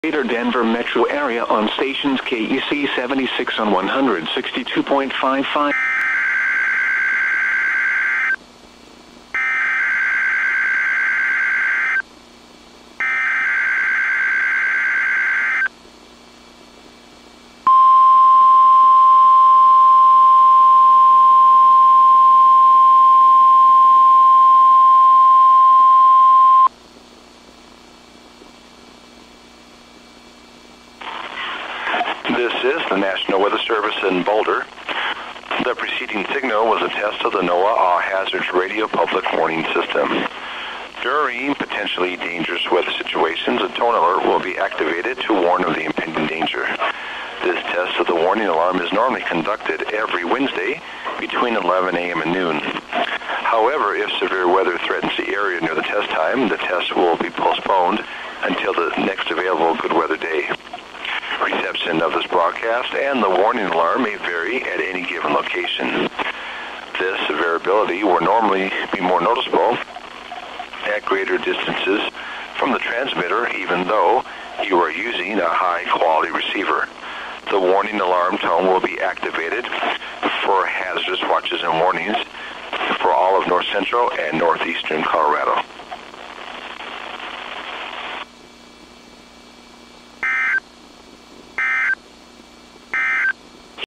Greater Denver metro area on stations KEC76 on 162.55. This is the National Weather Service in Boulder. The preceding signal was a test of the NOAA All Hazards Radio Public Warning System. During potentially dangerous weather situations, a tone alert will be activated to warn of the impending danger. This test of the warning alarm is normally conducted every Wednesday between 11 a.m. and noon. However, if severe weather threatens the area near the test time, the test will be postponed until the next available good weather day. Reception of this broadcast and the warning alarm may vary at any given location. This variability will normally be more noticeable at greater distances from the transmitter, even though you are using a high-quality receiver. The warning alarm tone will be activated for hazardous watches and warnings for all of north central and northeastern Colorado.